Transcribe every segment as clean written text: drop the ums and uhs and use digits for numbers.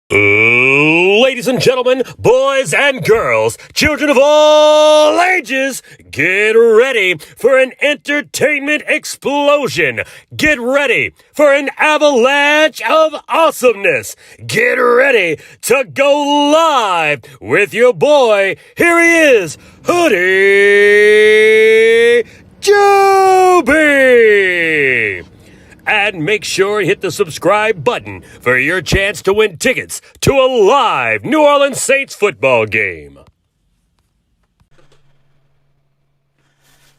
Ladies and gentlemen, boys and girls, children of all ages, get ready for an entertainment explosion. Get ready for an avalanche of awesomeness. Get ready to go live with your boy. Here he is, Hoodie Jube. And make sure you hit the subscribe button for your chance to win tickets to a live New Orleans Saints football game.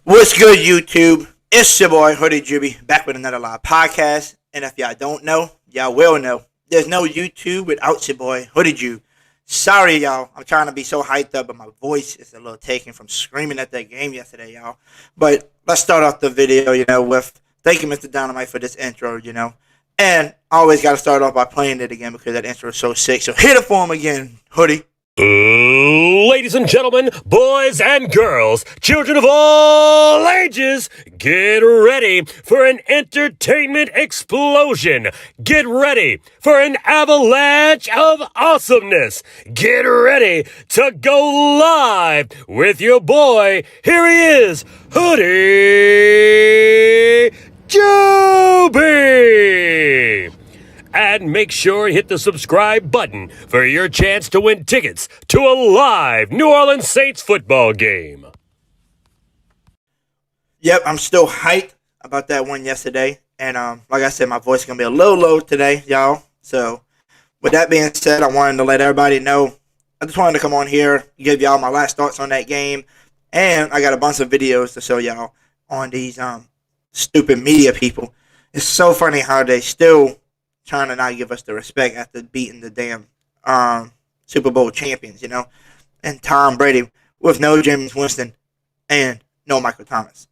What's good, YouTube? It's your boy, Hoodie Jube, back with another live podcast. And if y'all don't know, y'all will know. There's no YouTube without your boy, Hoodie Jube. Sorry, y'all. I'm trying to be so hyped up, but my voice is a little taken from screaming at that game yesterday, y'all. But let's start off the video, with thank you, Mr. Dynamite, for this intro, And I always got to start off by playing it again because that intro is so sick. So hit it for him again, Hoodie. Ladies and gentlemen, boys and girls, children of all ages, get ready for an entertainment explosion. Get ready for an avalanche of awesomeness. Get ready to go live with your boy. Here he is, Hoodie Jube. And make sure you hit the subscribe button for your chance to win tickets to a live New Orleans Saints football game. Yep, I'm still hyped about that one yesterday. And like I said, my voice is going to be a little low today, y'all. So with that being said, I wanted to let everybody know. I just wanted to come on here, give y'all my last thoughts on that game. And I got a bunch of videos to show y'all on these stupid media people. It's so funny how they still trying to not give us the respect after beating the damn Super Bowl champions, and Tom Brady with no Jameis Winston and no Michael Thomas.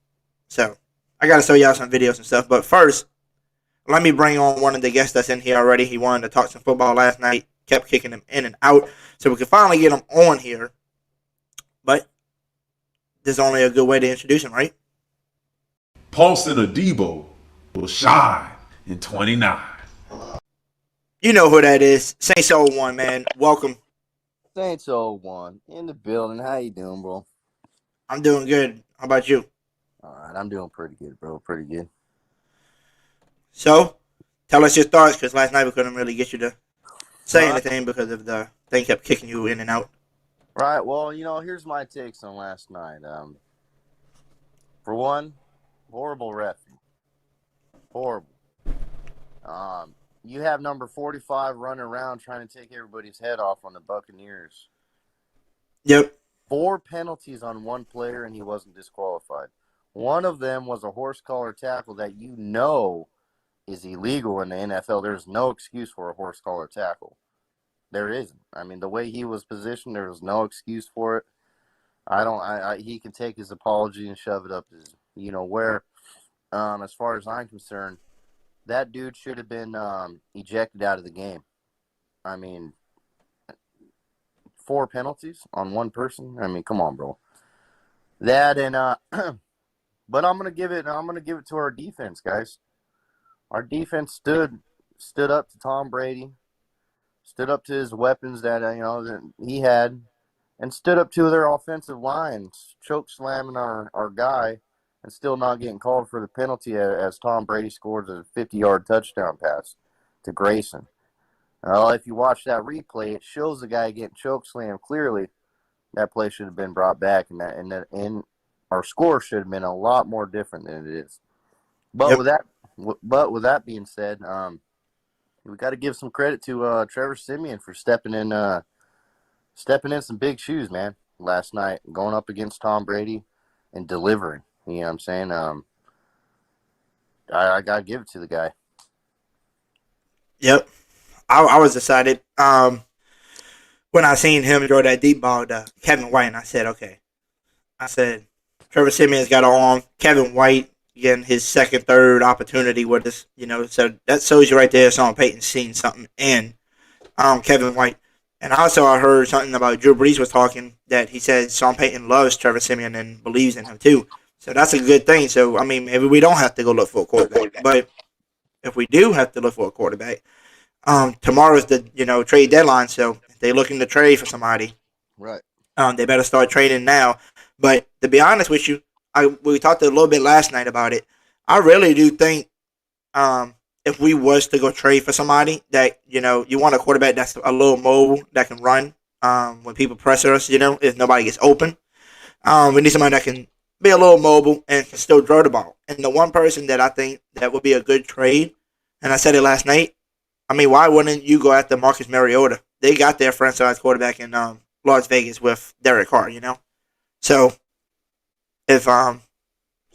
So I got to show y'all some videos and stuff. But first, let me bring on one of the guests that's in here already. He wanted to talk some football last night, kept kicking him in and out. So we could finally get him on here. But there's only a good way to introduce him, right? Paulson Adebo will shine in 29. You know who that is. Saints 01, man. Welcome. Saints 01 in the building. How you doing, bro? I'm doing good. How about you? All right, I'm doing pretty good, bro. Pretty good. So, tell us your thoughts, because last night we couldn't really get you to say anything because of the thing kept kicking you in and out. Right. Well, here's my takes on last night. For one, horrible reffing. Horrible. You have number 45 running around trying to take everybody's head off on the Buccaneers. Yep. 4 penalties on one player, and he wasn't disqualified. One of them was a horse collar tackle that is illegal in the NFL. There's no excuse for a horse collar tackle. There isn't. I mean, the way he was positioned, there was no excuse for it. He can take his apology and shove it up his, where. As far as I'm concerned, that dude should have been ejected out of the game. I mean, 4 penalties on one person. I mean, come on, bro. That and but I'm gonna give it to our defense, guys. Our defense stood up to Tom Brady, stood up to his weapons that that he had, and stood up to their offensive lines, choke slamming our guy. And still not getting called for the penalty as Tom Brady scores a 50-yard touchdown pass to Grayson. If you watch that replay, it shows the guy getting choke slammed clearly. That play should have been brought back, and our score should have been a lot more different than it is. But Yep. with that being said, we got to give some credit to Trevor Siemian for stepping in some big shoes, man. Last night, going up against Tom Brady and delivering. You know what I'm saying? I got to give it to the guy. Yep. I was excited. When I seen him throw that deep ball to Kevin White, and I said, okay. I said, Trevor Siemian's got an arm. Kevin White getting his second, third opportunity with us. So that shows you right there Sean Payton's seen something in Kevin White. And also I heard something about Drew Brees was talking that he said Sean Payton loves Trevor Siemian and believes in him too. So that's a good thing. So, I mean, maybe we don't have to go look for a quarterback. But if we do have to look for a quarterback, Tomorrow's the trade deadline, so if they're looking to trade for somebody, Right. they better start trading now. But to be honest with you, we talked a little bit last night about it. I really do think if we was to go trade for somebody that you want a quarterback that's a little mobile that can run when people pressure us, if nobody gets open, we need somebody that can be a little mobile and can still throw the ball. And the one person that I think that would be a good trade, and I said it last night. I mean, why wouldn't you go after Marcus Mariota? They got their franchise quarterback in Las Vegas with Derek Carr, So if Sean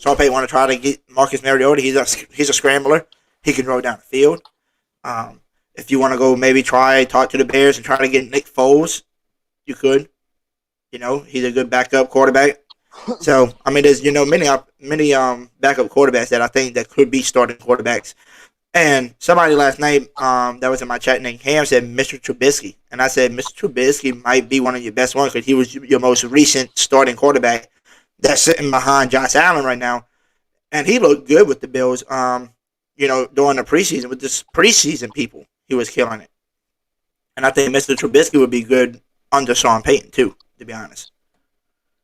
Payton want to try to get Marcus Mariota, he's a scrambler. He can throw down the field. If you want to go maybe talk to the Bears and try to get Nick Foles, you could. He's a good backup quarterback. So I mean, there's many backup quarterbacks that I think that could be starting quarterbacks. And somebody last night that was in my chat named Cam said Mr. Trubisky. And I said Mr. Trubisky might be one of your best ones because he was your most recent starting quarterback that's sitting behind Josh Allen right now. And he looked good with the Bills, during the preseason. With this preseason people, he was killing it. And I think Mr. Trubisky would be good under Sean Payton, too, to be honest.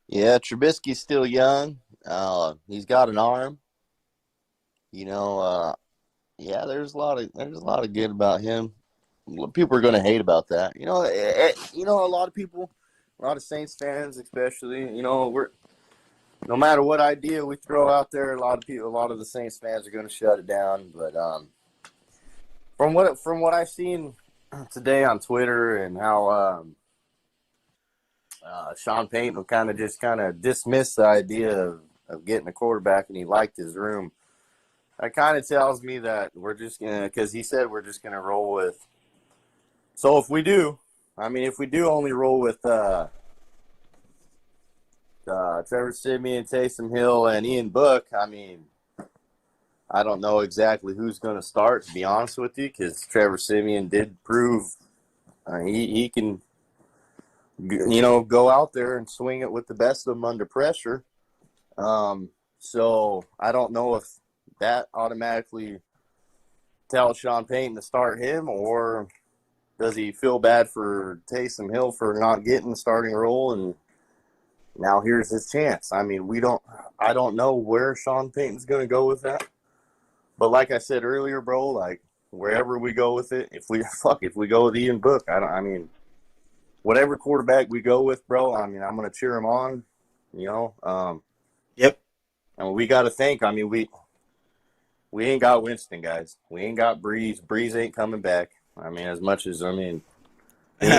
Yeah, Trubisky's still young. He's got an arm. Yeah, there's a lot of good about him. People are going to hate about that. A lot of people, a lot of Saints fans, especially. We're no matter what idea we throw out there, a lot of the Saints fans are going to shut it down. But from what I've seen today on Twitter and how Sean Payton kind of dismissed the idea of getting a quarterback, and he liked his room. That kind of tells me that we're just going to, because he said we're just going to roll with. So if we do only roll with Trevor Siemian, Taysom Hill, and Ian Book, I mean, I don't know exactly who's going to start, to be honest with you, because Trevor Siemian did prove he can, go out there and swing it with the best of them under pressure. So I don't know if that automatically tells Sean Payton to start him, or does he feel bad for Taysom Hill for not getting the starting role, and now here's his chance? I mean, I don't know where Sean Payton's going to go with that. But like I said earlier, bro, like wherever we go with it, if we go with Ian Book, whatever quarterback we go with, bro, I mean, I'm going to cheer him on, Yep. And we got to think, I mean, we ain't got Winston, guys. We ain't got Breeze. Breeze ain't coming back. I mean, as much as how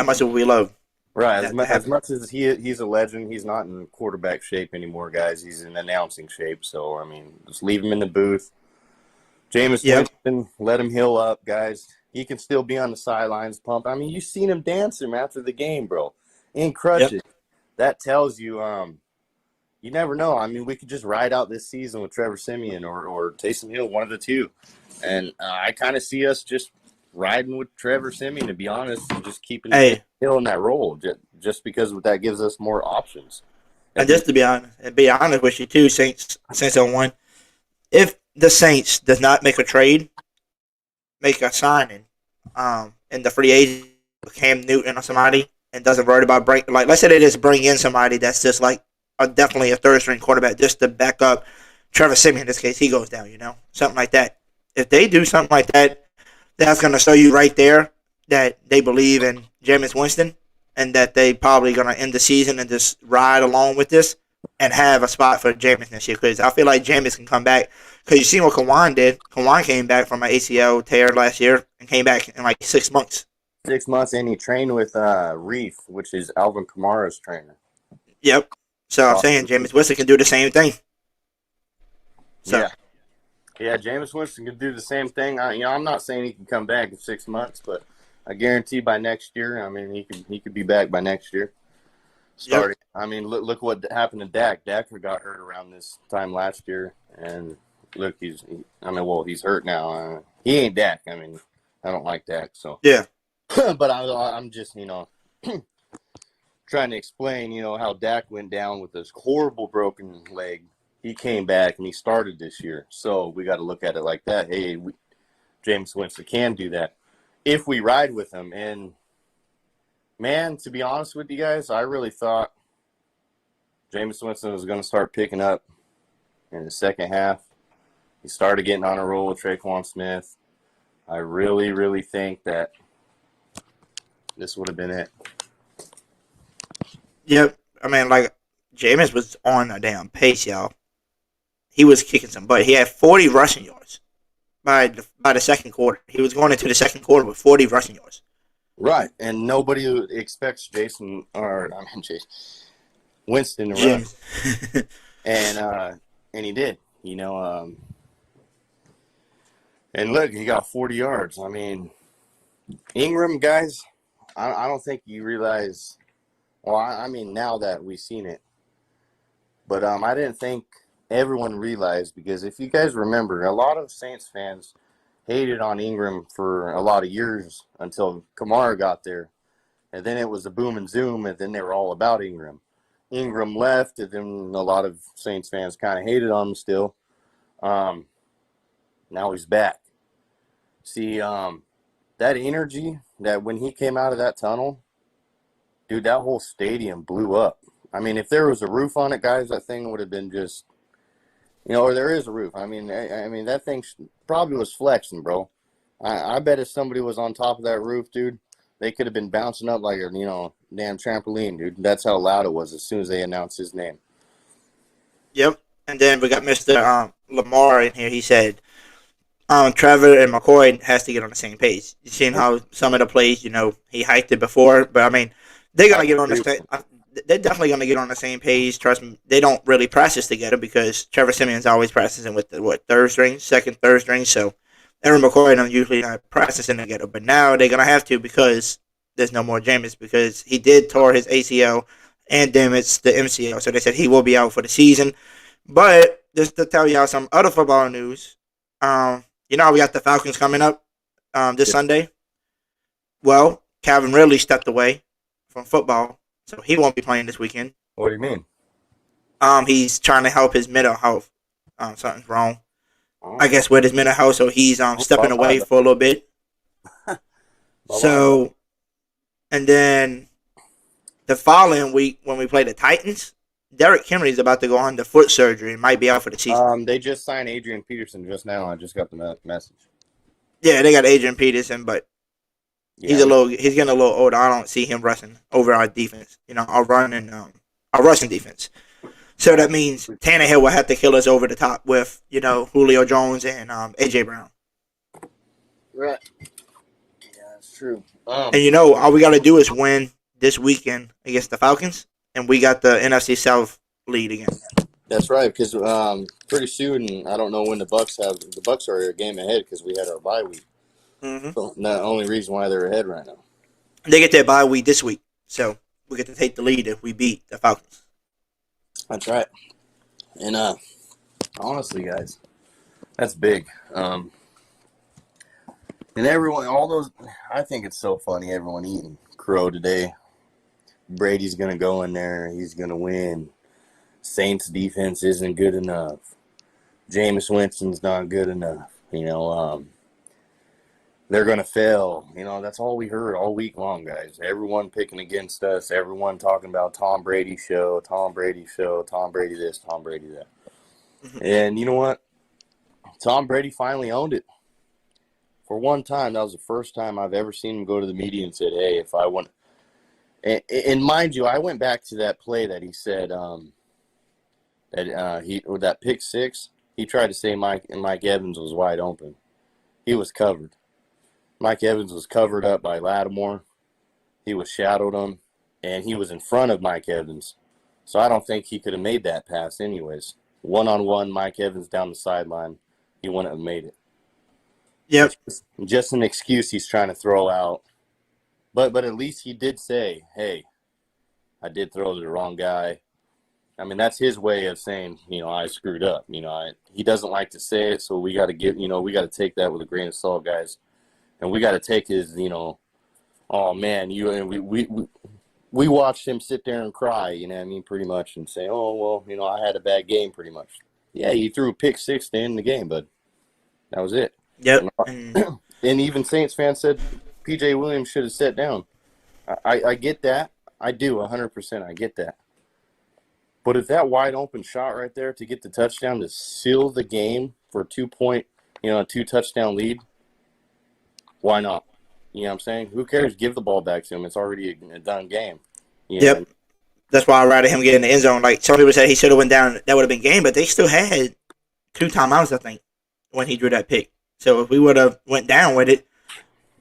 much we love. Right. As much as he's a legend, he's not in quarterback shape anymore, guys. He's in announcing shape. So, I mean, just leave him in the booth. Jameis Winston, let him heal up, guys. He can still be on the sidelines, pump. I mean, you seen him dancing after the game, bro. In crutches. Yep. That tells you, you never know. I mean, we could just ride out this season with Trevor Siemian or Taysom Hill, one of the two. And I kind of see us just riding with Trevor Siemian, to be honest, and just keeping Hill in that role, just because that gives us more options. And just to be honest with you too, Saints on one, if the Saints does not make a trade, make a signing, in the free agent with Cam Newton or somebody, and doesn't worry about let's say they just bring in somebody that's just like definitely a third string quarterback just to back up Trevor Siemian in this case, he goes down, something like that. If they do something like that, that's going to show you right there that they believe in Jameis Winston and that they probably going to end the season and just ride along with this and have a spot for Jameis next year. Because I feel like Jameis can come back. Because you see what Kawan did. Kawan came back from an ACL tear last year and came back in like 6 months. 6 months, and he trained with Reef, which is Alvin Kamara's trainer. Yep. So I'm saying Jameis Winston can do the same thing. So. Yeah, Jameis Winston can do the same thing. I'm not saying he can come back in 6 months, but I guarantee by next year, I mean, he could be back by next year. Starting. Yep. I mean, look what happened to Dak. Dak got hurt around this time last year, and look, he's hurt now. He ain't Dak. I mean, I don't like Dak, so. Yeah. But I'm just, trying to explain, how Dak went down with this horrible broken leg. He came back and he started this year. So we got to look at it like that. Hey, Jameis Winston can do that. if we ride with him. And, man, to be honest with you guys, I really thought Jameis Winston was going to start picking up in the second half. He started getting on a roll with Traquan Smith. I really, really think that this would have been it. Yep. I mean, like, Jameis was on a damn pace, y'all. He was kicking some butt. He had 40 rushing yards by the second quarter. He was going into the second quarter with 40 rushing yards. Right, and nobody expects Winston to run, and he did. And look, he got 40 yards. I mean, Ingram, guys, I don't think you realize. Well, I mean, now that we've seen it, but I didn't think everyone realized, because if you guys remember, a lot of Saints fans hated on Ingram for a lot of years until Kamara got there, and then it was a boom and zoom, and then they were all about Ingram. Ingram left, and then a lot of Saints fans kind of hated on him still. Now he's back. See, that energy that when he came out of that tunnel, dude, that whole stadium blew up. I mean, if there was a roof on it, guys, that thing would have been just, or there is a roof. I mean, that thing probably was flexing, bro. I bet if somebody was on top of that roof, dude, they could have been bouncing up like a, damn trampoline, dude. That's how loud it was as soon as they announced his name. Yep. And then we got Mr. Lamar in here. He said, Trevor and McCoy has to get on the same page. You seen how some of the plays, he hiked it before, but I mean, they're gonna get on they're definitely gonna get on the same page. Trust me, they don't really practice together because Trevor Simeon's always practicing with the third string, third string. So Aaron McCoy and them usually not practicing together, but now they're gonna have to because there's no more Jameis, because he did tore his ACL and damaged the MCL. So they said he will be out for the season. But just to tell y'all some other football news, we got the Falcons coming up this Sunday. Well, Calvin Ridley stepped away from football, so he won't be playing this weekend. What do you mean? He's trying to help his mental health. Something's wrong, I guess, with his mental health, so he's stepping away for a little bit. So, and then the following week when we play the Titans, Derrick Henry's about to go on the foot surgery and might be out for the season. They just signed Adrian Peterson just now. I just got the message. Yeah, they got Adrian Peterson, but he's getting a little older. I don't see him rushing over our defense. Our rushing defense. So that means Tannehill will have to kill us over the top with, Julio Jones and AJ Brown. Right. Yeah, that's true. And all we got to do is win this weekend against the Falcons, and we got the NFC South lead again. That's right, because pretty soon, I don't know when the Bucks are a game ahead because we had our bye week. Mm-hmm. So the only reason why they're ahead right now. They get their bye week this week, so we get to take the lead if we beat the Falcons. That's right. And honestly, guys, that's big. And everyone, I think it's so funny, everyone eating crow today. Brady's going to go in there. He's going to win. Saints defense isn't good enough. Jameis Winston's not good enough. They're going to fail. That's all we heard all week long, guys. Everyone picking against us. Everyone talking about Tom Brady show, Tom Brady show, Tom Brady this, Tom Brady that. And you know what? Tom Brady finally owned it. For one time, that was the first time I've ever seen him go to the media and said, hey, if I want. And mind you, I went back to that play that he said that pick six. He tried to say Mike Evans was wide open. He was covered. Mike Evans was covered up by Lattimore. He was shadowed him, and he was in front of Mike Evans. So I don't think he could have made that pass anyways. One-on-one, Mike Evans down the sideline. He wouldn't have made it. Yep. Just an excuse he's trying to throw out. But at least he did say, hey, I did throw to the wrong guy. I mean, that's his way of saying, I screwed up. He doesn't like to say it, so we got to we got to take that with a grain of salt, guys. And we got to take his, oh, man, we watched him sit there and cry, pretty much, and say, oh, well, I had a bad game, pretty much. Yeah, you threw a pick six to end the game, but that was it. Yep. And even Saints fans said, P.J. Williams should have sat down. I get that. I do, 100%. I get that. But if that wide open shot right there to get the touchdown to seal the game for a 2-touchdown lead, why not? You know what I'm saying? Who cares? Give the ball back to him. It's already a done game. Yep. That's why I'd rather him get in the end zone. Like, some people said he should have went down. That would have been game, but they still had 2 timeouts, I think, when he drew that pick. So if we would have went down with it,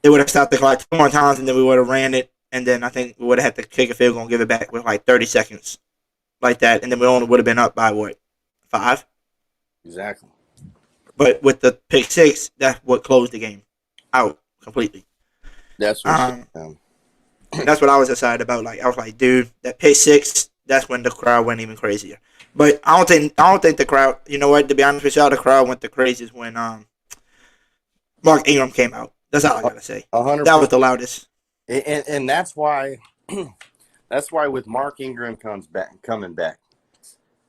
they would have stopped the clock 2 more times, and then we would have ran it, and then I think we would have had to kick a field goal and give it back with like 30 seconds like that, and then we only would have been up by, 5? Exactly. But with the pick 6, that's what closed the game out completely. That's what that's what I was excited about. Like, I was like, dude, that pick 6, that's when the crowd went even crazier. But I don't think the crowd, you know what, to be honest with y'all, the crowd went the craziest when Mark Ingram came out. That's all I gotta say. 100%. That was the loudest. And that's why with Mark Ingram coming back,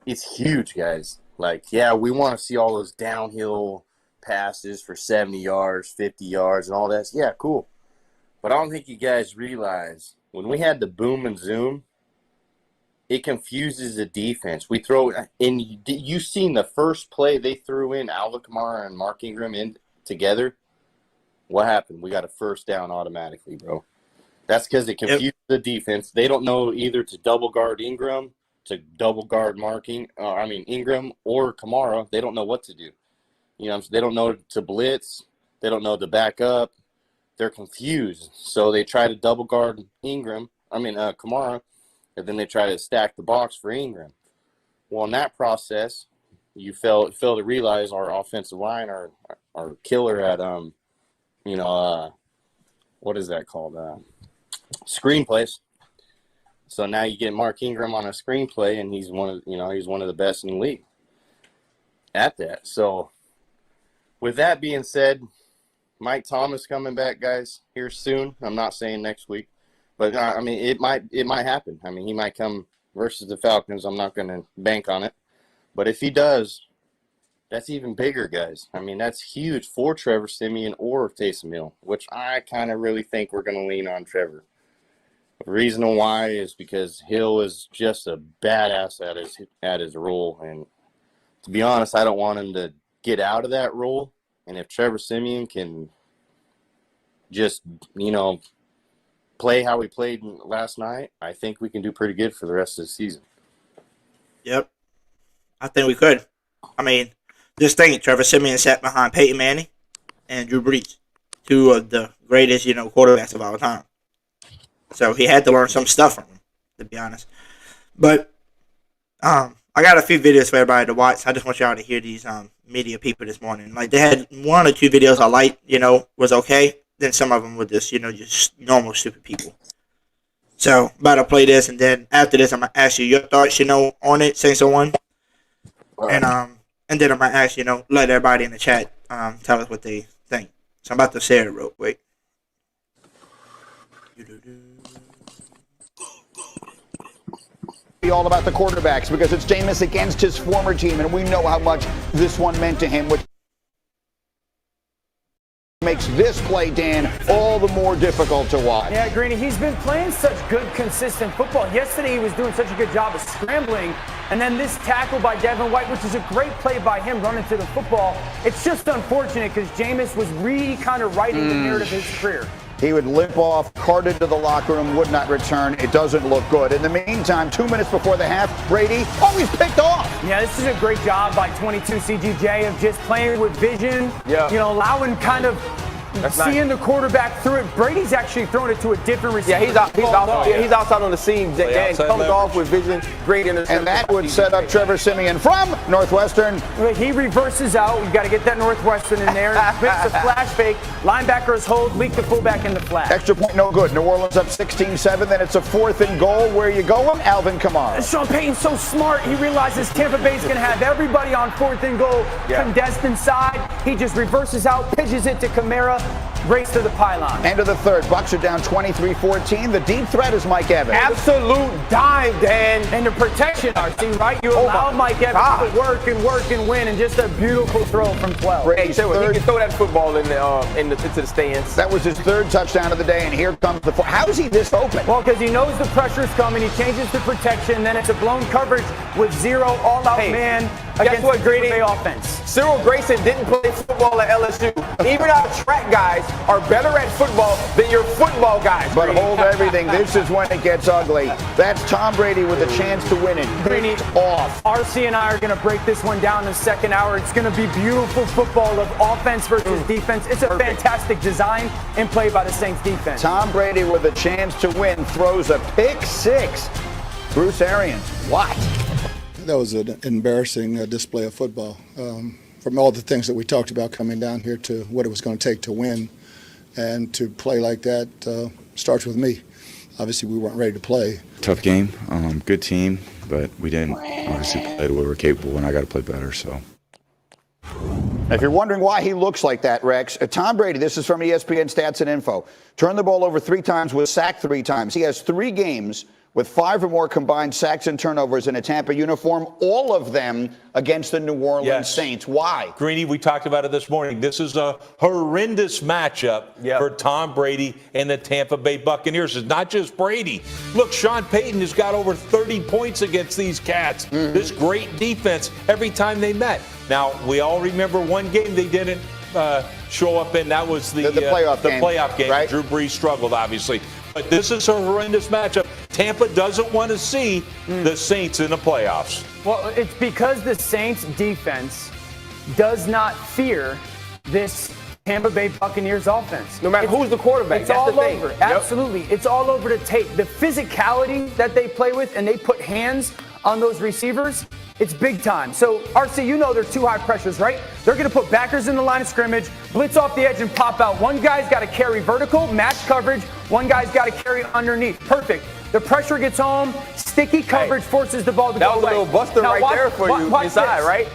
it's huge, guys. Like, yeah, we want to see all those downhill passes for 70 yards, 50 yards, and all that. Yeah, cool. But I don't think you guys realize when we had the boom and zoom, it confuses the defense. We throw in. You seen the first play they threw in Alvin Kamara and Mark Ingram in together. What happened? We got a first down automatically, bro. That's because it confused the defense. They don't know either to double guard Ingram, to double guard Ingram or Kamara. They don't know what to do. You know, they don't know to blitz. They don't know to back up. They're confused. So they try to double guard Kamara, and then they try to stack the box for Ingram. Well, in that process, you fail to realize our offensive line, our killer at what is that called? Screenplays. So now you get Mark Ingram on a screenplay, and he's one of the best in the league at that. So with that being said, Mike Thomas coming back, guys, here soon. I'm not saying next week, but it might happen. I mean, he might come versus the Falcons. I'm not going to bank on it, but if he does, that's even bigger, guys. I mean, that's huge for Trevor Siemian or Taysom Hill, which I kind of really think we're going to lean on Trevor. The reason why is because Hill is just a badass at his role, and to be honest, I don't want him to get out of that role. And if Trevor Siemian can just, play how he played last night, I think we can do pretty good for the rest of the season. Yep. I think we could. I mean, just think, Trevor Siemian sat behind Peyton Manning and Drew Brees, 2 of the greatest, quarterbacks of all time. So he had to learn some stuff from him, to be honest. But I got a few videos for everybody to watch. I just want y'all to hear these media people this morning. Like, they had 1 or 2 videos I liked, was okay. Then some of them were just, just normal stupid people. So, about to play this, and then after this, I'm going to ask you your thoughts, on it, say someone. And then I'm going to ask, let everybody in the chat tell us what they think. So I'm about to say it real quick. Be all about the quarterbacks because it's Jameis against his former team, and we know how much this one meant to him, which makes this play, Dan, all the more difficult to watch. Yeah, Greeny, he's been playing such good, consistent football. Yesterday, he was doing such a good job of scrambling, and then this tackle by Devin White, which is a great play by him running to the football. It's just unfortunate because Jameis was really kind of writing the narrative of his career. He would limp off, carted to the locker room, would not return. It doesn't look good. In the meantime, 2 minutes before the half, Brady always picked off. Yeah, this is a great job by 22 CGJ of just playing with vision, allowing kind of seeing the quarterback through it. Brady's actually throwing it to a different receiver. Yeah, he's outside on the scene. Dan comes off with vision, great interception. And that would set up Trevor Siemian from Northwestern. He reverses out. You've got to get that Northwestern in there. Makes a flash fake. Linebackers hold, leak the fullback in the flat. Extra point, no good. New Orleans up 16-7. Then it's a 4th and goal. Where are you going? Alvin Kamara. Sean Payton's so smart. He realizes Tampa Bay's going to have everybody on 4th and goal condensed inside. He just reverses out, pitches it to Kamara. race to the pylon. End of the third. Bucks are down 23-14. The deep threat is Mike Evans. Absolute dime, Dan. And the protection, RC, right? You allow Mike Evans to work and win, and just a beautiful throw from 12. Hey, so he can throw that football into the stands. That was his third touchdown of the day, and here comes the fourth. How is he this open? Well, because he knows the pressure's coming. He changes the protection. Then it's a blown coverage with zero all-out man against the Green Bay offense. Cyril Grayson didn't play football at LSU. Even our track guys are better at football than your football guys. But hold everything. This is when it gets ugly. That's Tom Brady with a chance to win it. Greeny off. RC and I are going to break this one down in the second hour. It's going to be beautiful football of offense versus defense. It's a fantastic design and play by the Saints defense. Tom Brady with a chance to win throws a pick six. Bruce Arians, what? That was an embarrassing display of football. From all the things that we talked about coming down here to what it was going to take to win, and to play like that starts with me. Obviously, we weren't ready to play. Tough game, good team, but we didn't obviously play the way we're capable, and I got to play better. So. If you're wondering why he looks like that, Rex, Tom Brady, this is from ESPN Stats and Info, turned the ball over 3 times, was sacked 3 times. He has 3 games with 5 or more combined sacks and turnovers in a Tampa uniform, all of them against the New Orleans Saints. Why? Greeny, we talked about it this morning. This is a horrendous matchup for Tom Brady and the Tampa Bay Buccaneers. It's not just Brady. Look, Sean Payton has got over 30 points against these Cats. This great defense every time they met. Now, we all remember one game they didn't show up in. That was the playoff game. Right? Drew Brees struggled, obviously. But this is a horrendous matchup. Tampa doesn't want to see the Saints in the playoffs. Well, it's because the Saints defense does not fear this Tampa Bay Buccaneers offense. No matter who's the quarterback, it's that's all the thing. over. Absolutely. It's all over the tape. The physicality that they play with, and they put hands on those receivers, it's big time. So, RC, you know they're 2 high pressures, right? They're going to put backers in the line of scrimmage, blitz off the edge, and pop out. One guy's got to carry vertical, match coverage. One guy's got to carry underneath. Perfect. The pressure gets home. Sticky coverage forces the ball to go away. That was a little buster there for you inside, right?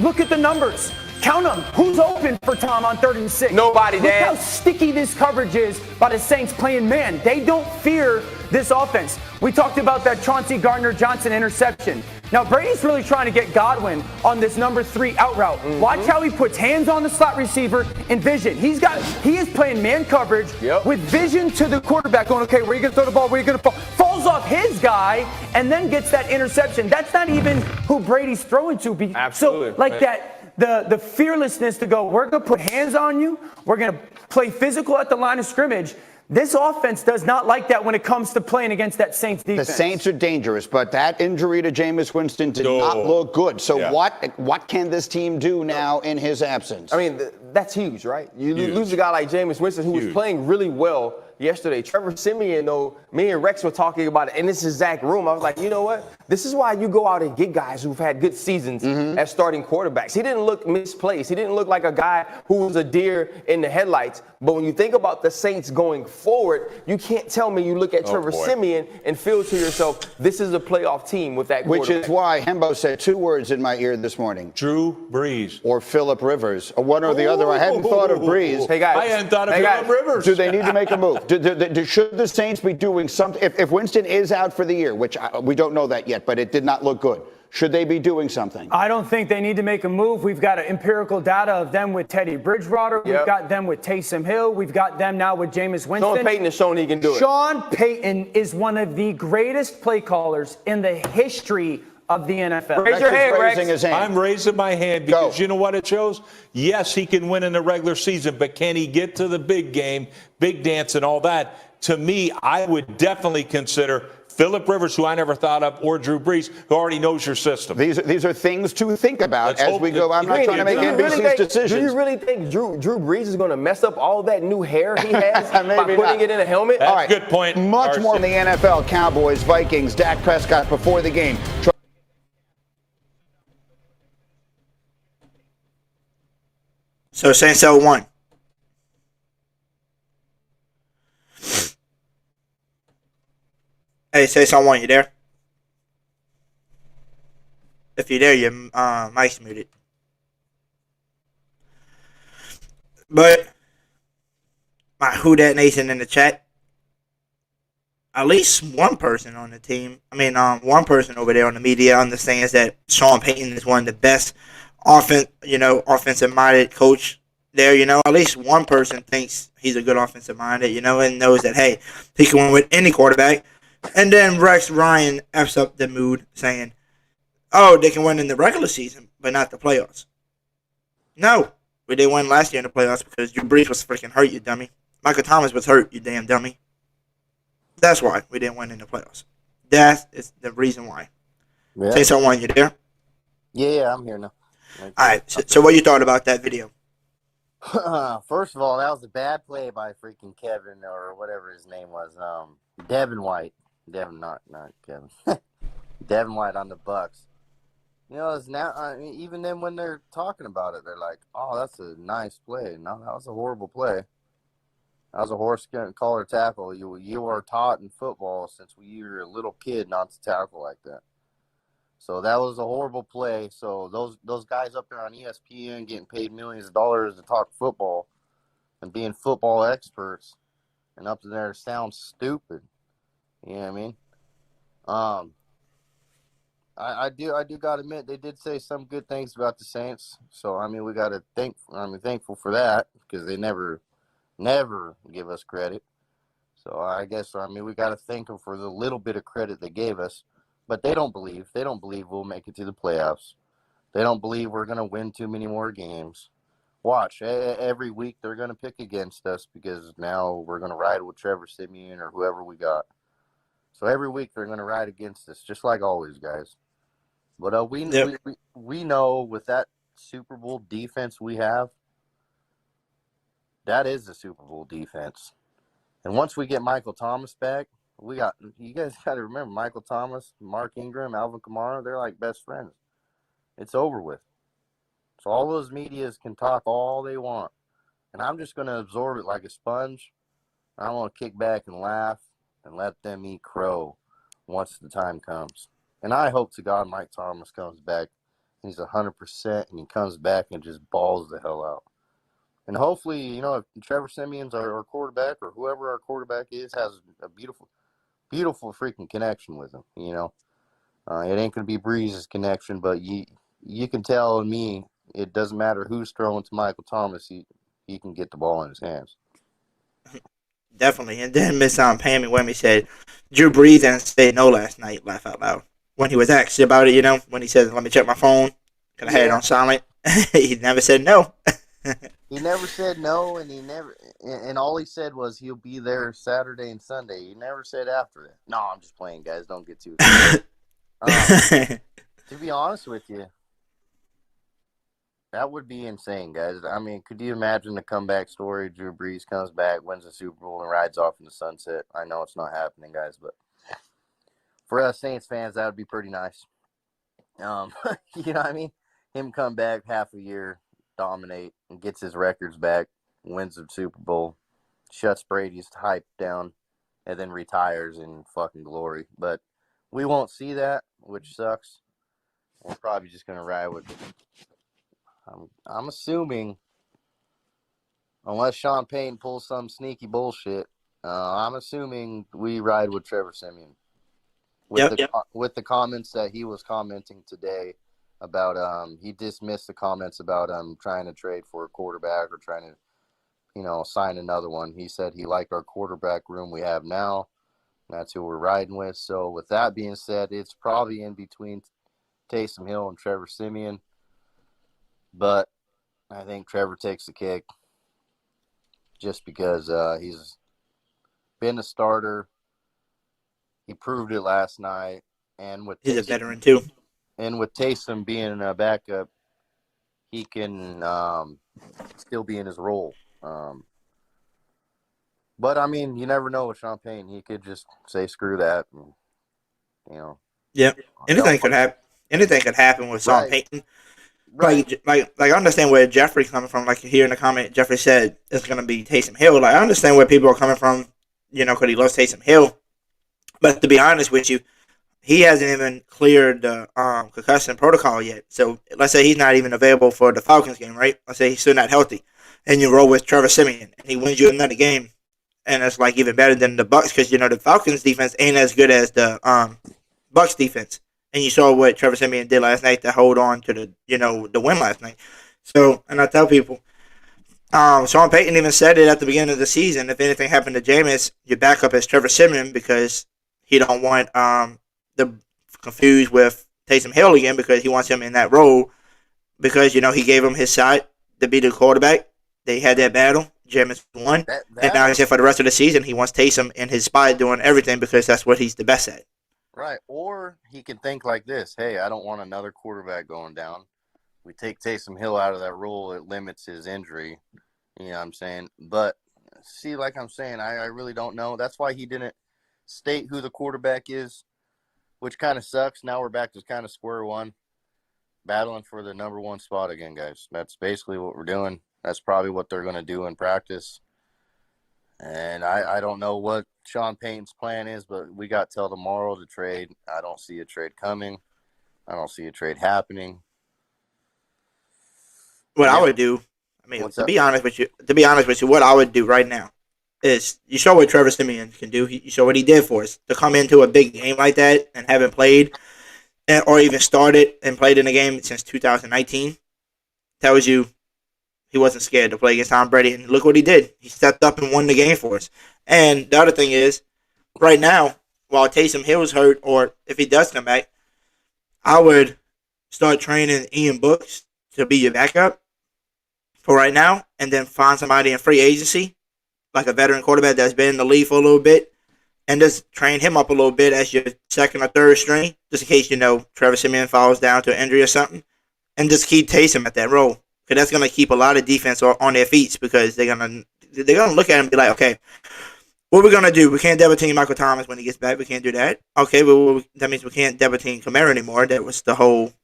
Look at the numbers. Count them. Who's open for Tom on 3rd and 6? Nobody, Look Dan. how sticky this coverage is by the Saints playing man. They don't fear this offense. We talked about that Chauncey Gardner-Johnson interception. Now, Brady's really trying to get Godwin on this number 3 out route. Watch how he puts hands on the slot receiver and vision. He is playing man coverage with vision to the quarterback going, okay, where are you going to throw the ball? Where are you going to fall? Falls off his guy and then gets that interception. That's not even who Brady's throwing to. Absolutely. So, like that. The fearlessness to go, we're going to put hands on you. We're going to play physical at the line of scrimmage. This offense does not like that when it comes to playing against that Saints defense. The Saints are dangerous, but that injury to Jameis Winston did not look good. So what can this team do now in his absence? I mean, that's huge, right? You lose a guy like Jameis Winston, who was playing really well yesterday. Trevor Siemian, though, me and Rex were talking about it in this exact room. I was like, you know what? This is why you go out and get guys who've had good seasons as starting quarterbacks. He didn't look misplaced. He didn't look like a guy who was a deer in the headlights. But when you think about the Saints going forward, you can't tell me you look at Trevor Siemian and feel to yourself, this is a playoff team with that quarterback. Which is why Hembo said 2 words in my ear this morning. Drew Brees. Or Phillip Rivers. Or one or the other. I hadn't thought of Brees. Hey, guys. I hadn't thought of Phillip Rivers. Do they need to make a move? Should the Saints be doing something? If Winston is out for the year, which we don't know that yet, but it did not look good. Should they be doing something? I don't think they need to make a move. We've got empirical data of them with Teddy Bridgewater. We've got them with Taysom Hill. We've got them now with Jameis Winston. Sean Payton has shown he can do it. Sean Payton is one of the greatest play callers in the history of the NFL. Raise your hand, Rex. I'm raising my hand because you know what it shows? Yes, he can win in the regular season, but can he get to the big game, big dance and all that? To me, I would definitely consider Phillip Rivers, who I never thought of, or Drew Brees, who already knows your system. These are things to think about as we go. I'm not trying to make NBC's decisions. Do you really think Drew Brees is going to mess up all that new hair he has by putting it in a helmet? That's all right, good point. Much more in the NFL. Cowboys, Vikings, Dak Prescott before the game. So Saints 0-1. Hey, say someone, you there? If you're there, your mic's muted. But my Who Dat Nation in the chat, at least one person on the team, one person over there on the media understands that Sean Payton is one of the best offensive-minded coach there. At least one person thinks he's a good offensive-minded, and knows that, hey, he can win with any quarterback. And then Rex Ryan F's up the mood saying, oh, they can win in the regular season, but not the playoffs. No, we didn't win last year in the playoffs because Drew Brees was freaking hurt, you dummy. Michael Thomas was hurt, you damn dummy. That's why we didn't win in the playoffs. That is the reason why. Yeah. Say someone, you there? Yeah, I'm here now. All right, so what you thought about that video? First of all, that was a bad play by freaking Kevin or whatever his name was. Devin White. Not Kevin. Devin White on the Bucks. It's now even then when they're talking about it, they're like, "Oh, that's a nice play." No, that was a horrible play. That was a horse collar tackle. You were taught in football since you were a little kid not to tackle like that. So that was a horrible play. So those guys up there on ESPN getting paid millions of dollars to talk football and being football experts and up there sound stupid. You know what I mean? I do gotta admit they did say some good things about the Saints. So we gotta thankful for that because they never give us credit. So I guess we gotta thank them for the little bit of credit they gave us. But they don't believe we'll make it to the playoffs. They don't believe we're gonna win too many more games. Watch, every week they're gonna pick against us because now we're gonna ride with Trevor Siemian or whoever we got. So every week they're gonna ride against us, just like always, guys. But we know with that Super Bowl defense we have, that is the Super Bowl defense. And once we get Michael Thomas back, you guys got to remember Michael Thomas, Mark Ingram, Alvin Kamara, they're like best friends. It's over with. So all those medias can talk all they want. And I'm just going to absorb it like a sponge. I want to kick back and laugh and let them eat crow once the time comes. And I hope to God Mike Thomas comes back. He's 100% and he comes back and just balls the hell out. And hopefully, if Trevor Siemian's our quarterback or whoever our quarterback is has a beautiful freaking connection with him, It ain't going to be Breeze's connection, but you can tell me it doesn't matter who's throwing to Michael Thomas, he can get the ball in his hands. Definitely. And then Miss Pammy Wemmy said, Drew Brees didn't say no last night, laugh out loud. When he was asked about it, when he said, let me check my phone, because I had it on silent, he never said no. He never said no, and all he said was he'll be there Saturday and Sunday. He never said after that. No, I'm just playing, guys. Don't get too excited. To be honest with you, that would be insane, guys. Could you imagine the comeback story? Drew Brees comes back, wins the Super Bowl, and rides off in the sunset. I know it's not happening, guys, but for us Saints fans, that would be pretty nice. You know what I mean? Him come back half a year, dominate, and gets his records back, wins the Super Bowl, shuts Brady's hype down, and then retires in fucking glory. But we won't see that, which sucks. We're probably just going to ride with it. I'm assuming, unless Sean Payton pulls some sneaky bullshit, I'm assuming we ride with Trevor Siemian. With the comments that he was commenting today about, he dismissed the comments about trying to trade for a quarterback or trying to, sign another one. He said he liked our quarterback room we have now. That's who we're riding with. So with that being said, it's probably in between Taysom Hill and Trevor Siemian. But I think Trevor takes the kick just because he's been a starter. He proved it last night. And with he's a veteran too. And with Taysom being a backup, he can still be in his role. But, you never know with Sean Payton. He could just say, screw that. And, Yeah. Anything could happen. Anything could happen with Sean Payton. Right. Like I understand where Jeffrey's coming from. Like here in the comment, Jeffrey said it's going to be Taysom Hill. Like I understand where people are coming from, because he loves Taysom Hill. But to be honest with you, he hasn't even cleared the concussion protocol yet. So let's say he's not even available for the Falcons game, right? Let's say he's still not healthy. And you roll with Trevor Siemian, and he wins you another game. and it's like even better than the Bucks because the Falcons defense ain't as good as the Bucks defense. And you saw what Trevor Siemian did last night to hold on to the win last night. So, and I tell people, Sean Payton even said it at the beginning of the season. If anything happened to Jameis, your backup is Trevor Siemian because he don't want the confused with Taysom Hill again because he wants him in that role because he gave him his shot to be the quarterback. They had that battle. Jameis won, and now he said for the rest of the season he wants Taysom in his spot doing everything because that's what he's the best at. Right, or he can think like this: hey, I don't want another quarterback going down. We take Taysom Hill out of that role, it limits his injury. You know what I'm saying? But, see, like I'm saying, I really don't know. That's why he didn't state who the quarterback is, which kind of sucks. Now we're back to kind of square one, battling for the number one spot again, guys. That's basically what we're doing. That's probably what they're going to do in practice. And I don't know what Sean Payton's plan is, but we got till tomorrow to trade. I don't see a trade coming. I don't see a trade happening. What I would do, to be honest with you, what I would do right now is you saw what Trevor Siemian can do. You saw what he did for us to come into a big game like that and haven't played or even started and played in a game since 2019. Tells you he wasn't scared to play against Tom Brady, and look what he did. He stepped up and won the game for us. And the other thing is, right now, while Taysom Hill's hurt, or if he does come back, I would start training Ian Bucks to be your backup for right now, and then find somebody in free agency, like a veteran quarterback that's been in the league for a little bit, and just train him up a little bit as your second or third string, just in case, Trevor Siemian falls down to an injury or something, and just keep Taysom at that role. Because that's going to keep a lot of defense on their feet because they're gonna look at him and be like, okay, what are we going to do? We can't double team Michael Thomas when he gets back. We can't do that. Okay, well, that means we can't double team Kamara anymore. That was the whole,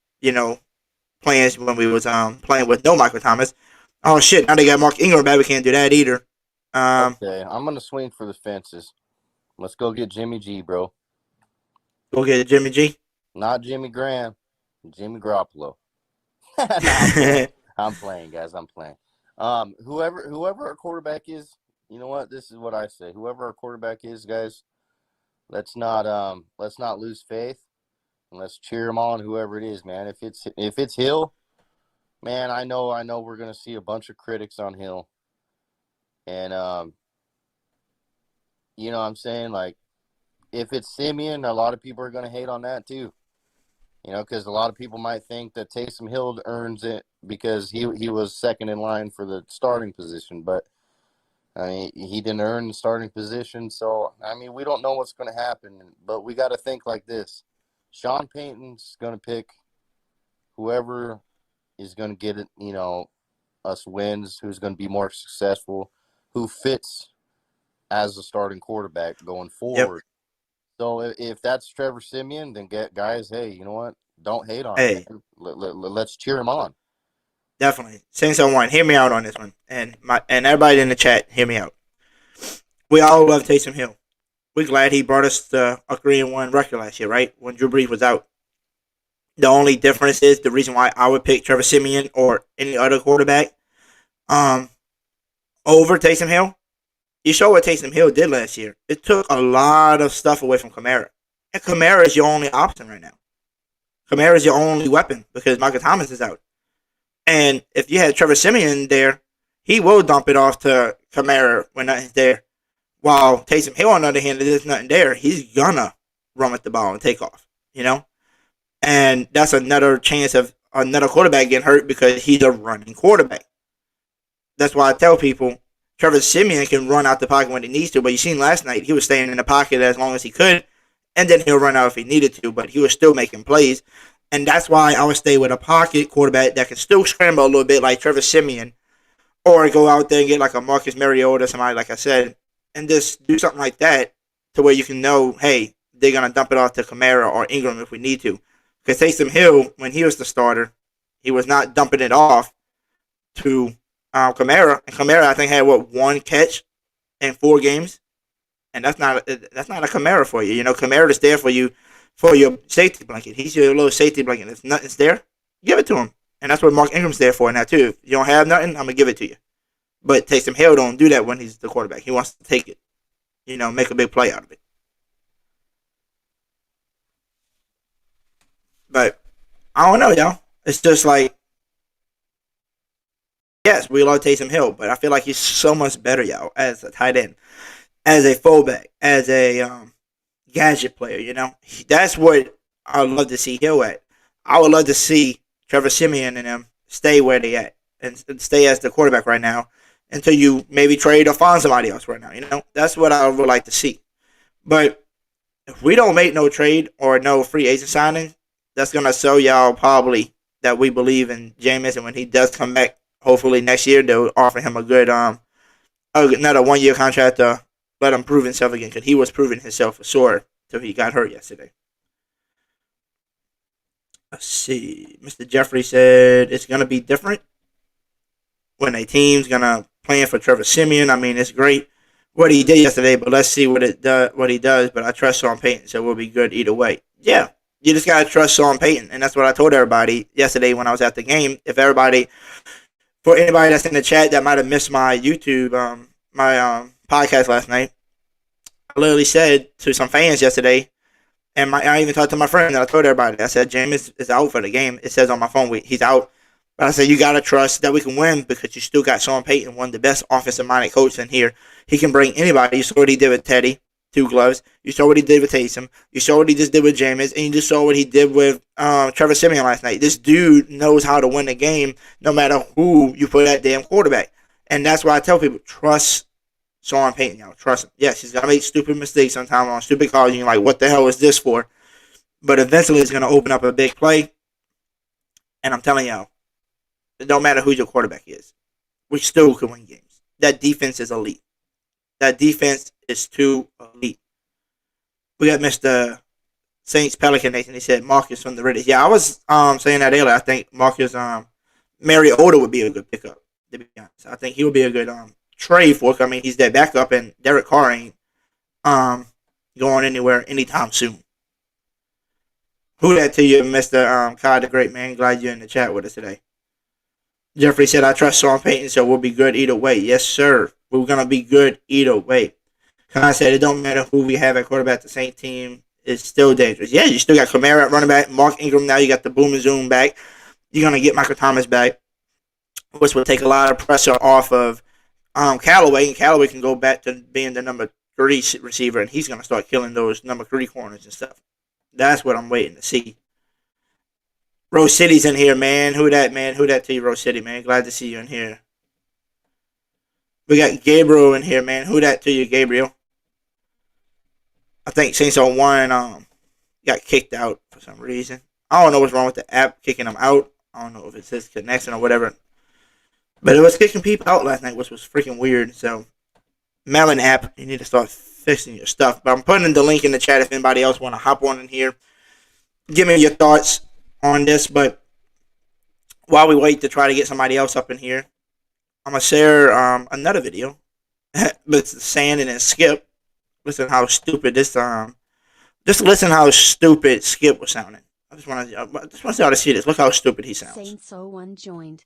plans when we was playing with no Michael Thomas. Oh, shit, now they got Mark Ingram back. We can't do that either. Okay, I'm going to swing for the fences. Let's go get Jimmy G, bro. Go get Jimmy G? Not Jimmy Graham. Jimmy Garoppolo. I'm playing, guys. I'm playing. Whoever our quarterback is, you know what? This is what I say. Whoever our quarterback is, guys, let's not lose faith, and let's cheer him on. Whoever it is, man. If it's Hill, man, I know we're gonna see a bunch of critics on Hill, and you know what I'm saying, like, if it's Siemian, a lot of people are gonna hate on that too. Because a lot of people might think that Taysom Hill earns it because he was second in line for the starting position. But, he didn't earn the starting position. So, we don't know what's going to happen. But we got to think like this. Sean Payton's going to pick whoever is going to get it, us wins, who's going to be more successful, who fits as a starting quarterback going forward. Yep. So if that's Trevor Siemian, then guys, hey, you know what? Don't hate on him. Let's cheer him on. Definitely. Saints on one. Hear me out on this one. And everybody in the chat, hear me out. We all love Taysom Hill. We're glad he brought us the 3-1 record last year, right? When Drew Brees was out. The only difference is the reason why I would pick Trevor Siemian or any other quarterback over Taysom Hill. You saw what Taysom Hill did last year. It took a lot of stuff away from Kamara. And Kamara is your only option right now. Kamara is your only weapon because Michael Thomas is out. And if you had Trevor Siemian there, he will dump it off to Kamara when nothing's there. While Taysom Hill, on the other hand, if there's nothing there, he's going to run with the ball and take off, And that's another chance of another quarterback getting hurt because he's a running quarterback. That's why I tell people, Trevor Siemian can run out the pocket when he needs to, but you seen last night, he was staying in the pocket as long as he could, and then he'll run out if he needed to, but he was still making plays. And that's why I would stay with a pocket quarterback that can still scramble a little bit like Trevor Siemian, or go out there and get like a Marcus Mariota or somebody, like I said, and just do something like that to where you can know, hey, they're going to dump it off to Kamara or Ingram if we need to. Because Taysom Hill, when he was the starter, he was not dumping it off to Kamara. And Kamara, I think, had, one catch in 4 games? And that's not a Kamara for you. Kamara is there for you for your safety blanket. He's your little safety blanket. If nothing's there, give it to him. And that's what Mark Ingram's there for now, too. If you don't have nothing, I'm going to give it to you. But Taysom Hill don't do that when he's the quarterback. He wants to take it. make a big play out of it. But I don't know, y'all. It's just like, yes, we love Taysom Hill, but I feel like he's so much better, y'all, as a tight end, as a fullback, as a gadget player. That's what I would love to see Hill at. I would love to see Trevor Siemian and them stay where they at and stay as the quarterback right now until you maybe trade or find somebody else right now. That's what I would like to see. But if we don't make no trade or no free agent signing, that's going to show y'all probably that we believe in Jameis, and when he does come back, hopefully next year, they'll offer him a good another 1-year contract to let him prove himself again, because he was proving himself for sure until he got hurt yesterday. Let's see. Mr. Jeffrey said it's going to be different when a team's going to plan for Trevor Siemian. I mean, it's great what he did yesterday, but let's see what he does. But I trust Sean Payton, so we'll be good either way. Yeah, you just got to trust Sean Payton, and that's what I told everybody yesterday when I was at the game. For anybody that's in the chat that might have missed my YouTube, my podcast last night, I literally said to some fans yesterday, and I even talked to my friend that I told everybody. I said, Jameis is out for the game. It says on my phone, he's out. But I said, you got to trust that we can win because you still got Sean Payton, one of the best offensive-minded coaches in here. He can bring anybody. You saw what he did with Teddy, 2 gloves. You saw what he did with Taysom. You saw what he just did with Jameis. And you just saw what he did with Trevor Siemian last night. This dude knows how to win the game no matter who you put at damn quarterback. And that's why I tell people, trust Sean Payton, y'all. Trust him. Yes, he's going to make stupid mistakes sometimes on stupid calls. And you're like, what the hell is this for? But eventually it's going to open up a big play. And I'm telling y'all, it don't matter who your quarterback is. We still can win games. That defense is elite. That defense is too elite. We got Mr. Saints Pelican Nathan. He said Marcus from the Raiders. Yeah, I was saying that earlier. I think Marcus Mariota would be a good pickup, to be honest. I think he would be a good trade for. I mean, he's their backup, and Derek Carr ain't going anywhere anytime soon. Who that to you, Mr. Kai the Great Man? Glad you're in the chat with us today. Jeffrey said, I trust Sean Payton, so we'll be good either way. Yes, sir. We're going to be good either way. Kai said, it don't matter who we have at quarterback. The same team is still dangerous. Yeah, you still got Kamara at running back, Mark Ingram now. You got the boom and zoom back. You're going to get Michael Thomas back, which will take a lot of pressure off of Callaway. And Callaway can go back to being the number 3 receiver, and he's going to start killing those number 3 corners and stuff. That's what I'm waiting to see. Rose City's in here, man. Who that, man? Who that to you, Rose City, man? Glad to see you in here. We got Gabriel in here, man. Who that to you, Gabriel? I think Saints on 1 got kicked out for some reason. I don't know what's wrong with the app kicking them out. I don't know if it's his connection or whatever. But it was kicking people out last night, which was freaking weird. So, Melon app, you need to start fixing your stuff. But I'm putting the link in the chat if anybody else want to hop on in here. Give me your thoughts on this. But while we wait to try to get somebody else up in here, I'm going to share another video. With Sand and Skip. Listen how stupid this just listen how stupid Skip was sounding. I just want to see how to see this. Look how stupid he sounds. Saints 01 joined.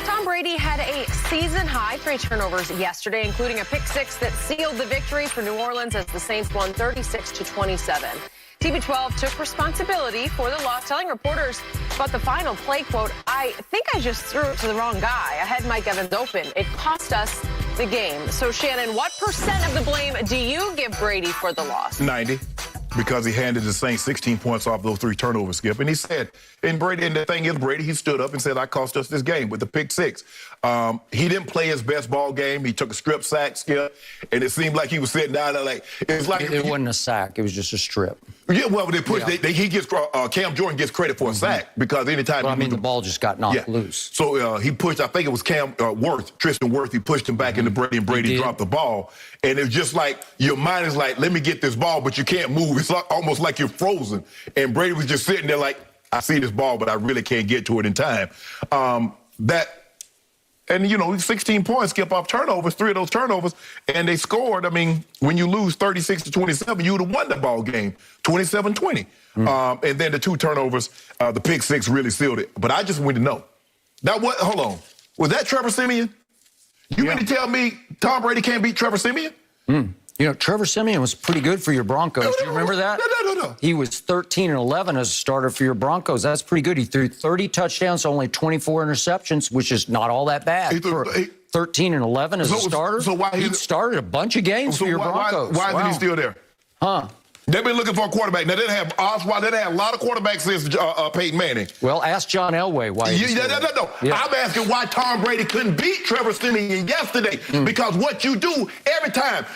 Tom Brady had a season-high 3 turnovers yesterday, including a pick-6 that sealed the victory for New Orleans as the Saints won 36-27. TB12 took responsibility for the loss, telling reporters about the final play, quote, I think I just threw it to the wrong guy. I had Mike Evans open. It cost us the game. So, Shannon, what % of the blame do you give Brady for the loss? 90. Because he handed the Saints 16 points off those 3 turnovers, Skip. And he said, and the thing is, Brady, he stood up and said, I cost us this game with the pick 6. He didn't play his best ball game. He took a strip sack, Skip, and it seemed like he was sitting down there like, it wasn't a sack. It was just a strip. Yeah, well, they push. Yeah. He gets Cam Jordan gets credit for a sack because anytime the ball just got knocked loose. So he pushed. I think it was Tristan Wirth. He pushed him back into Brady, and Brady dropped the ball. And it's just like your mind is like, let me get this ball, but you can't move. It's like, almost like you're frozen. And Brady was just sitting there like, I see this ball, but I really can't get to it in time. And 16 points, Skip off turnovers, 3 of those turnovers, and they scored. I mean, when you lose 36-27, you would have won the ball game, 27-20. And then the 2 turnovers, the pick 6 really sealed it. But I just want to know. Now, hold on. Was that Trevor Siemian? You mean to tell me Tom Brady can't beat Trevor Siemian? You know, Trevor Siemian was pretty good for your Broncos. Do you remember that? No. He was 13-11 as a starter for your Broncos. That's pretty good. He threw 30 touchdowns, only 24 interceptions, which is not all that bad. 13-11 as a starter. So why he started a bunch of games for your Broncos. Why isn't he still there? They've been looking for a quarterback. Now, they didn't have Oswald. They didn't have a lot of quarterbacks since Peyton Manning. Well, ask John Elway why. No. Yeah. I'm asking why Tom Brady couldn't beat Trevor Siemian yesterday. Because what you do every time,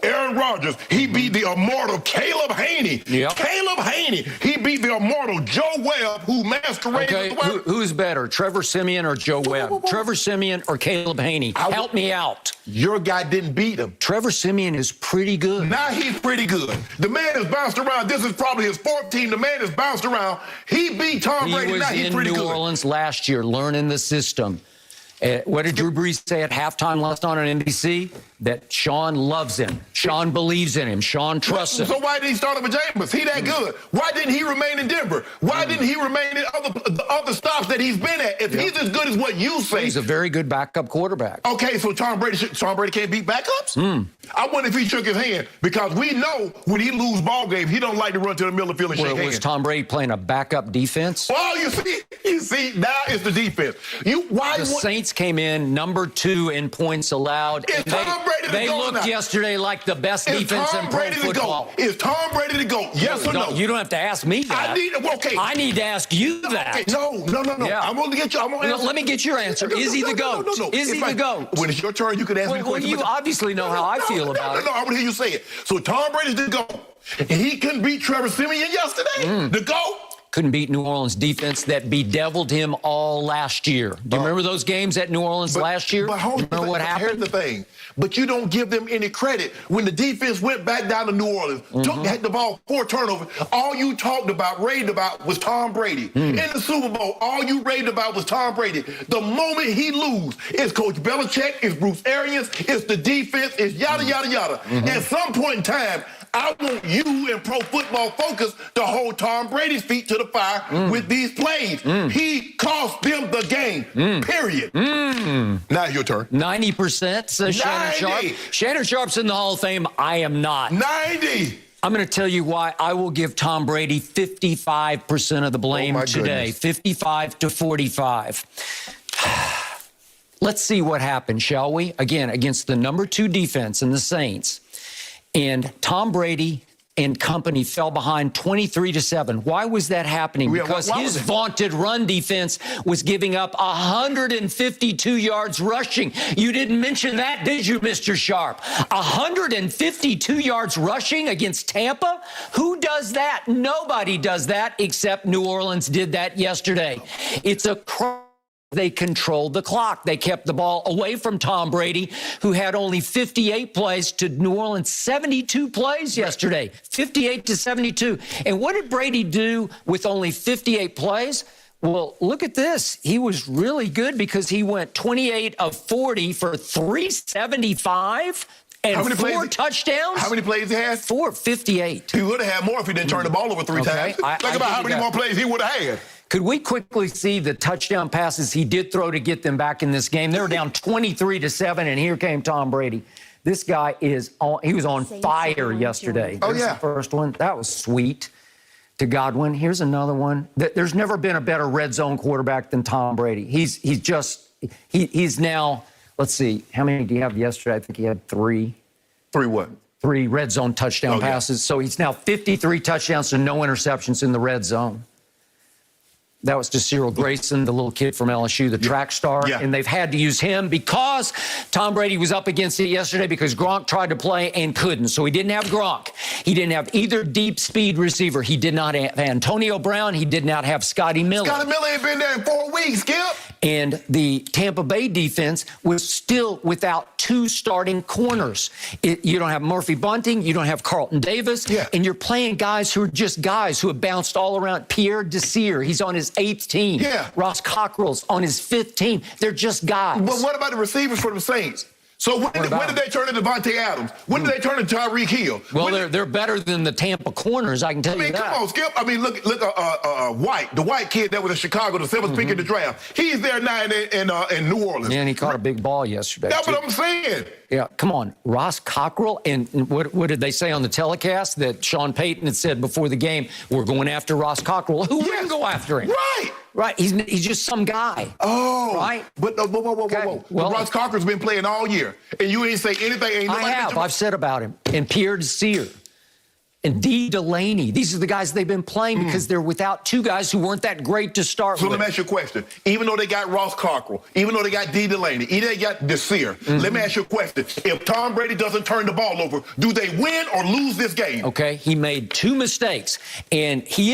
Aaron Rodgers, he beat the immortal Caleb Haney. Yep. Caleb Haney, he beat the immortal Joe Webb, who masqueraded. Okay, who's better, Trevor Siemian or Joe Webb? Trevor Siemian or Caleb Haney? Help me out. Your guy didn't beat him. Trevor Siemian is pretty good. Now he's pretty good. The man has bounced around. This is probably his fourth team. The man has bounced around. He beat Tom Brady. Now he's pretty good. He was in New Orleans last year, learning the system. What did Drew Brees say at halftime last night on NBC? That Sean loves him. Sean believes in him. Sean trusts him. So why did he start with Jameis? He that good. Why didn't he remain in Denver? Why didn't he remain in the other stops that he's been at? If he's as good as what you say. He's a very good backup quarterback. Okay, so Tom Brady can't beat backups? I wonder if he shook his hand, because we know when he lose ball games, he don't like to run to the middle of the field and shake hands. Was Tom Brady playing a backup defense? Oh, you see, now it's the defense. The Saints came in number 2 in points allowed. They looked yesterday like the best defense in pro football. Is Tom Brady to go? Yes or no? You don't have to ask me that. I need to ask you that. Okay. No. Yeah. I'm going to get you. Let me get your answer. Is he the GOAT? No. Is he the GOAT? When it's your turn, you can ask me a question. Well, you obviously know how I feel about it. No, I want to hear you say it. So Tom Brady's the GOAT. And he couldn't beat Trevor Siemian yesterday? The GOAT? Couldn't beat New Orleans defense that bedeviled him all last year. Do you remember those games at New Orleans last year? But remember what happened? Here's the thing. But you don't give them any credit. When the defense went back down to New Orleans, had the ball, 4 turnovers, all you raved about was Tom Brady. In the Super Bowl, all you raved about was Tom Brady. The moment he lose, it's Coach Belichick, it's Bruce Arians, it's the defense, it's yada, yada, yada. At some point in time, I want you in Pro Football Focus to hold Tom Brady's feet to the fire with these plays. He cost them the game, period. Now your turn. 90%, says Shannon Sharp. Shannon Sharp's in the Hall of Fame. I am not. 90. I'm going to tell you why I will give Tom Brady 55% of the blame today. 55 to 45. Let's see what happens, shall we? Again, against the number 2 defense in the Saints. And Tom Brady and company fell behind 23-7. Why was that happening? Because his vaunted run defense was giving up 152 yards rushing. You didn't mention that, did you, Mr. Sharp? 152 yards rushing against Tampa? Who does that? Nobody does that, except New Orleans did that yesterday. It's a crime. They controlled the clock. They kept the ball away from Tom Brady, who had only 58 plays, to New Orleans 72 plays yesterday, 58 to 72. And what did Brady do with only 58 plays? Well, look at this. He was really good because he went 28 of 40 for 375 and 4 touchdowns. How many plays he had? 58. He would have had more if he didn't turn the ball over 3 times. Think about how many more plays he would have had. Could we quickly see the touchdown passes he did throw to get them back in this game? They were down 23-7, and here came Tom Brady. This guy is he was on fire yesterday. Oh, yeah. The first one. That was sweet. To Godwin. Here's another one. There's never been a better red zone quarterback than Tom Brady. He's now, let's see, how many do you have yesterday? I think he had 3. 3 what? 3 red zone touchdown passes. So he's now 53 touchdowns to no interceptions in the red zone. That was to Cyril Grayson, the little kid from LSU, the track star. And they've had to use him because Tom Brady was up against it yesterday because Gronk tried to play and couldn't. So he didn't have Gronk. He didn't have either deep speed receiver. He did not have Antonio Brown. He did not have Scotty Miller. Scotty Miller ain't been there in 4 weeks, Skip. And the Tampa Bay defense was still without 2 starting corners. You don't have Murphy Bunting. You don't have Carlton Davis. And you're playing guys who are just guys who have bounced all around. Pierre Desir, he's on his 8th team. Ross Cockrell's on his 5th team. They're just guys. But what about the receivers for the Saints? So when did they turn to Devontae Adams? When did they turn to Tyreek Hill? Well, they're better than the Tampa corners, I can tell you that. Come on, Skip. I mean, look, White, the white kid that was in Chicago, the seventh pick in the draft. He's there now in New Orleans. Yeah, and he caught a big ball yesterday. That's what I'm saying. Yeah, come on. Ross Cockrell, and what did they say on the telecast? That Sean Payton had said before the game, we're going after Ross Cockrell. Who wouldn't go after him? Right. He's just some guy. Oh. Right? But whoa. Well, Ross Cockrell's been playing all year, and you ain't say anything. I have. I've said about him. And Pierre Desir. And D. Delaney. These are the guys they've been playing because they're without two guys who weren't that great to start with. So let me ask you a question. Even though they got Ross Cockrell, even though they got D. Delaney, even though they got Desir, let me ask you a question. If Tom Brady doesn't turn the ball over, do they win or lose this game? Okay, he made two mistakes, and he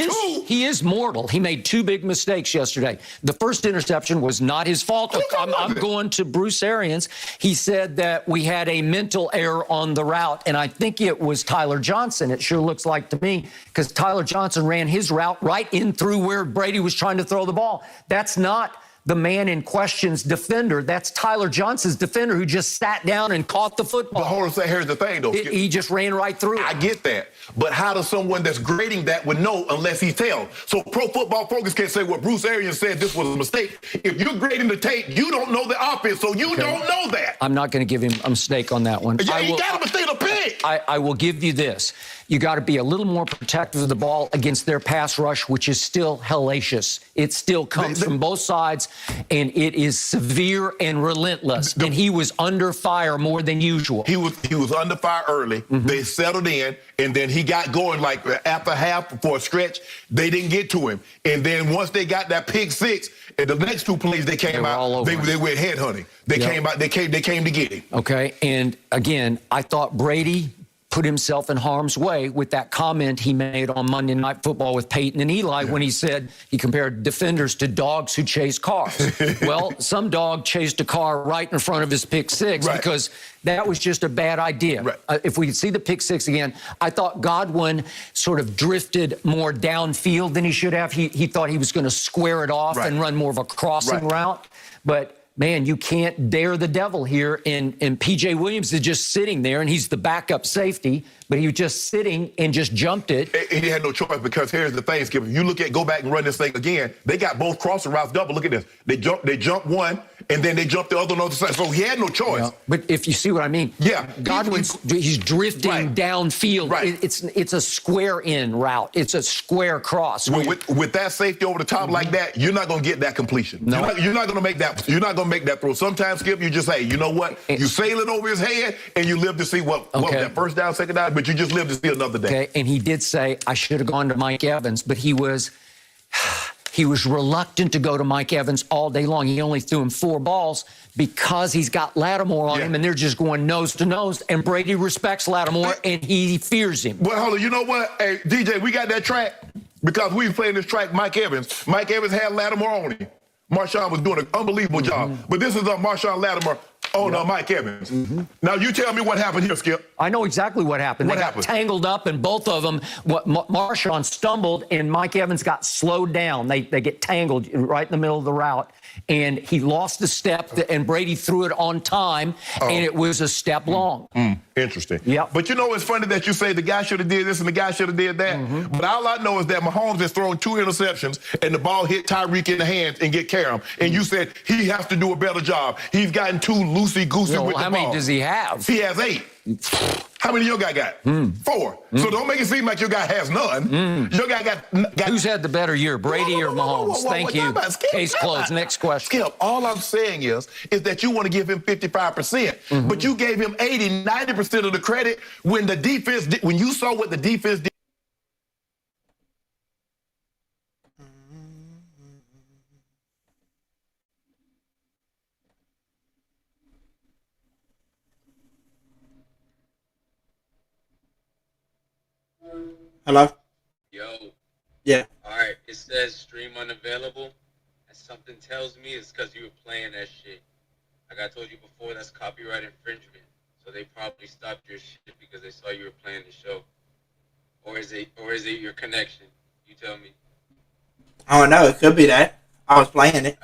is mortal. He made two big mistakes yesterday. The first interception was not his fault. I'm going to Bruce Arians. He said that we had a mental error on the route, and I think it was Tyler Johnson. It sure looks like to me, because Tyler Johnson ran his route right in through where Brady was trying to throw the ball. That's not the man in question's defender. That's Tyler Johnson's defender who just sat down and caught the football. But hold on, here's the thing, though. He just ran right through it. I get that. But how does someone that's grading that would know unless he tells? So Pro Football Focus can't say, well, Bruce Arians said this was a mistake. If you're grading the tape, you don't know the offense, so you don't know that. I'm not going to give him a mistake on that one. Yeah, you got a mistake to pick. I will give you this. You got to be a little more protective of the ball against their pass rush, which is still hellacious. It still comes from both sides, and it is severe and relentless. And he was under fire more than usual. He was under fire early. They settled in, and then he got going like after half for a stretch. They didn't get to him. And then once they got that pick six, and the next two plays they came out, they went headhunting. They came out. They came to get him. Okay, and again, I thought Brady put himself in harm's way with that comment he made on Monday Night Football with Peyton and Eli when he said he compared defenders to dogs who chase cars. Well, some dog chased a car right in front of his pick six because that was just a bad idea. If we could see the pick six again, I thought Godwin sort of drifted more downfield than he should have. He thought he was going to square it off and run more of a crossing route. But man, you can't dare the devil here. And P.J. Williams is just sitting there, and he's the backup safety, but he was just sitting and just jumped it. And he had no choice, because here's the thing, Skip. If you go back and run this thing again, they got both crossing routes double. Look at this. They jump one, and then they jump the other on the other side. So he had no choice. Yeah, but if you see what I mean, Godwin's he's drifting downfield. It's a square in route. It's a square cross. With that safety over the top like that, you're not going to get that completion. No. You're not going to make that. You're not going to make that throw. Sometimes, Skip, you just say, you know what? You sail it over his head, and you live to see what that first down, second down, but you just live to see another day. Okay, and he did say, I should have gone to Mike Evans, but he was reluctant to go to Mike Evans all day long. He only threw him 4 balls because he's got Lattimore on him, and they're just going nose to nose, and Brady respects Lattimore, and he fears him. Well, hold on. You know what? Hey, DJ, we got that track because we were playing this track, Mike Evans. Mike Evans had Lattimore on him. Marshawn was doing an unbelievable job. But this is Marshawn Lattimore on Mike Evans. Now, you tell me what happened here, Skip. I know exactly what happened. They got tangled up, and both of them, Marshawn stumbled, and Mike Evans got slowed down. They get tangled right in the middle of the route, and he lost a step, and Brady threw it on time, and it was a step long. Interesting. Yeah. But you know, it's funny that you say the guy should have did this and the guy should have did that. But all I know is that Mahomes has thrown 2 interceptions, and the ball hit Tyreek in the hands and get carried. And you said he has to do a better job. He's gotten too loosey-goosey with the ball. How many does he have? He has 8. How many your guy got? 4. So don't make it seem like your guy has none. Your guy got. Who's had the better year, Brady or Mahomes? Thank you. Case closed. Next question. Skip, all I'm saying is that you want to give him 55%, but you gave him 80, 90% of the credit when the defense did, when you saw what the defense did. Hello? Yo. Yeah. All right. It says stream unavailable. And something tells me it's because you were playing that shit. Like I told you before, that's copyright infringement. So they probably stopped your shit because they saw you were playing the show. Or is it your connection? You tell me. I don't know. It could be that. I was playing it.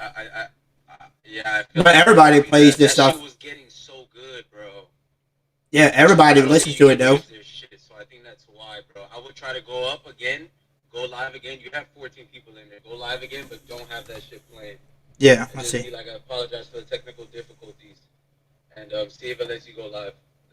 Yeah. I feel but like everybody plays this stuff. Shit was getting so good. good, bro. Yeah, everybody listens to it though. So I think that's why, bro. I would try to go up again, go live again. You have 14 people in there. Go live again, but don't have that shit playing. Yeah, and I just see. Be like, I apologize for the technical difficulties, and see if it lets you go live.